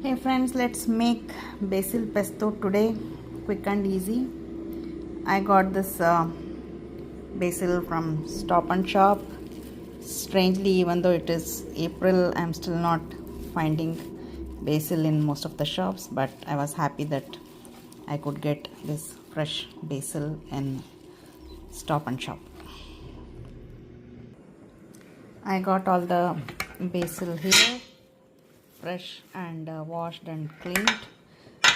Hey friends, let's make basil pesto today, quick and easy. I got this basil from Stop and Shop. Strangely, even though it is April, I'm still not finding basil in most of the shops, but I was happy that I could get this fresh basil in Stop and Shop. I got all the basil here, fresh and washed and cleaned.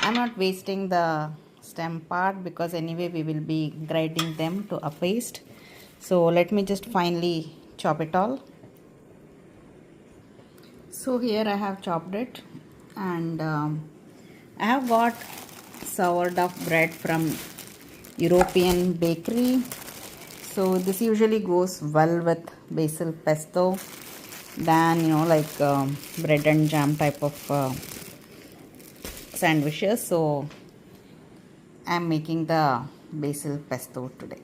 I'm not wasting the stem part because anyway we will be grinding them to a paste. So let me just finely chop it all. So here I have chopped it, and I have got sourdough bread from European bakery. So this usually goes well with basil pesto than like bread and jam type of sandwiches. So I'm making the basil pesto today.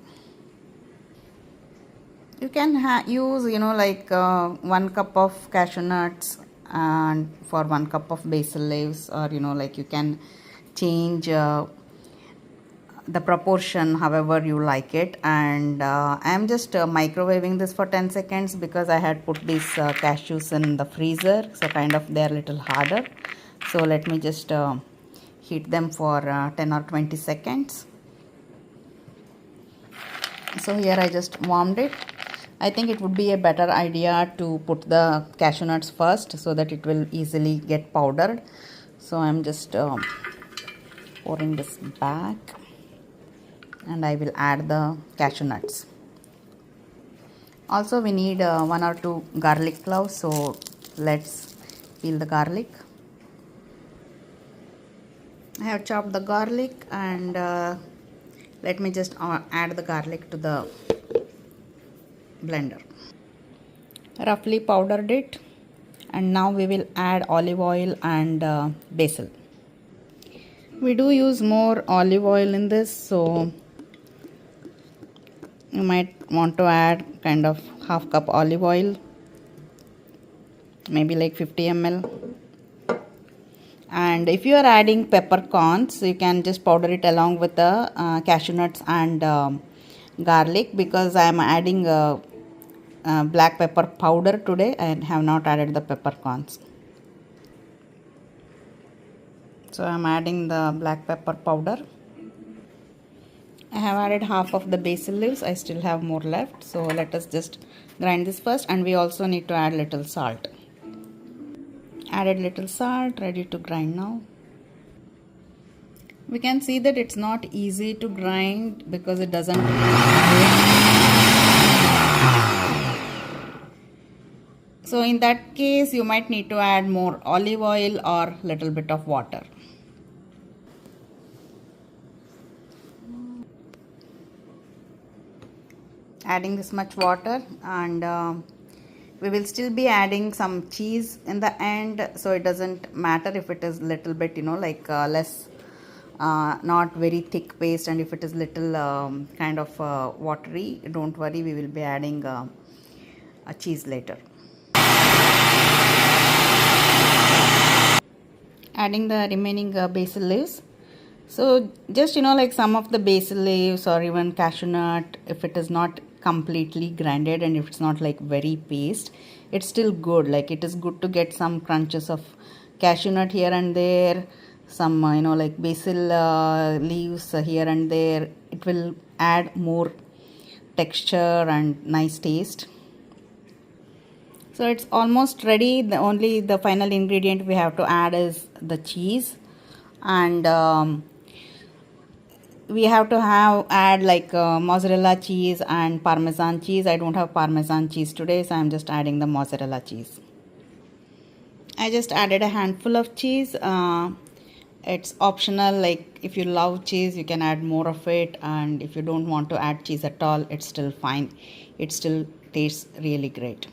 You can use like 1 cup of cashew nuts and for 1 cup of basil leaves, or like you can change the proportion however you like it. And I'm just microwaving this for 10 seconds because I had put these cashews in the freezer, so kind of they're a little harder. So let me just heat them for 10 or 20 seconds. So here I just warmed it. I think it would be a better idea to put the cashew nuts first so that it will easily get powdered. So I'm just pouring this back, and I will add the cashew nuts. Also we need 1 or 2 garlic cloves, so let's peel the garlic. I have chopped the garlic, and let me just add the garlic to the blender. Roughly powdered it, and now we will add olive oil and basil. We do use more olive oil in this, so you might want to add kind of half cup olive oil, maybe like 50 ml. And if you are adding peppercorns, you can just powder it along with the cashew nuts and garlic, because I am adding black pepper powder today and have not added the peppercorns. So I am adding the black pepper powder. I have added half of the basil leaves. I still have more left, so let us just grind this first. And we also need to add little salt. Added little salt, ready to grind now. We can see that it's not easy to grind because it doesn't. So in that case you might need to add more olive oil or little bit of water. Adding this much water, and we will still be adding some cheese in the end, so it doesn't matter if it is little bit like less, not very thick paste, and if it is little kind of watery, don't worry, we will be adding a cheese later. Adding the remaining basil leaves. So just like some of the basil leaves or even cashew nut, if it is not completely grinded and if it's not like very paste, it's still good. Like it is good to get some crunches of cashew nut here and there, some like basil leaves here and there. It will add more texture and nice taste. So it's almost ready. The final ingredient we have to add is the cheese, and we have to add like mozzarella cheese and parmesan cheese. I don't have parmesan cheese today, so I'm just adding the mozzarella cheese. I just added a handful of cheese. It's optional, like if you love cheese you can add more of it, and if you don't want to add cheese at all, it's still fine. It still tastes really great.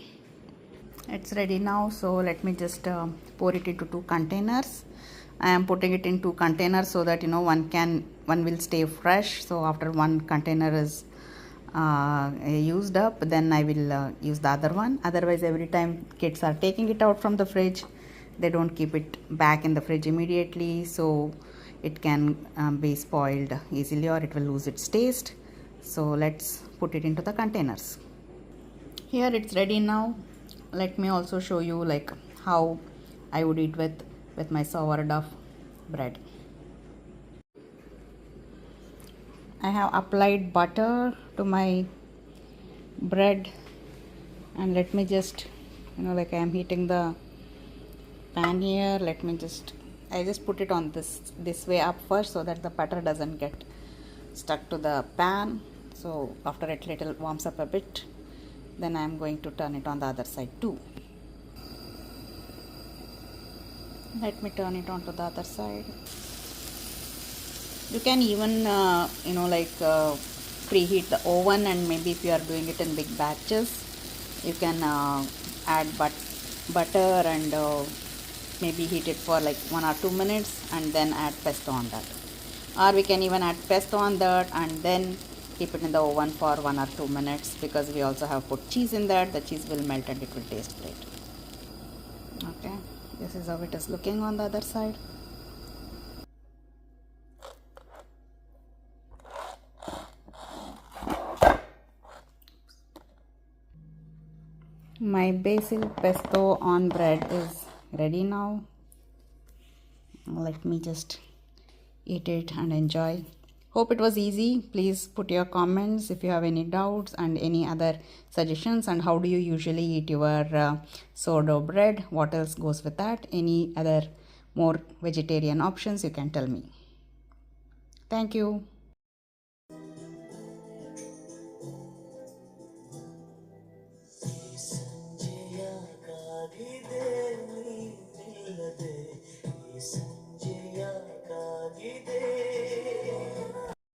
It's ready now, so let me just pour it into 2 containers. I am putting it in 2 containers so that one will stay fresh. So after one container is used up, then I will use the other one. Otherwise every time kids are taking it out from the fridge, they don't keep it back in the fridge immediately, so it can be spoiled easily or it will lose its taste. So let's put it into the containers. Here it's ready now. Let me also show you like how I would eat with my sourdough bread. I have applied butter to my bread, and let me just, like I am heating the pan here. I just put it on this way up first so that the butter doesn't get stuck to the pan. So after it little warms up a bit, then I am going to turn it on the other side too. Let me turn it on to the other side. You can even preheat the oven, and maybe if you are doing it in big batches, you can add butter and maybe heat it for like 1 or 2 minutes and then add pesto on that. Or we can even add pesto on that and then keep it in the oven for 1 or 2 minutes, because we also have put cheese in that. The cheese will melt and it will taste great. Okay, this is how it is looking on the other side. My basil pesto on bread is ready now. Let me just eat it and enjoy. Hope it was easy. Please put your comments if you have any doubts and any other suggestions. And how do you usually eat your sourdough bread? What else goes with that? Any other more vegetarian options, you can tell me. Thank you. संजया का भी दे नी मिलदे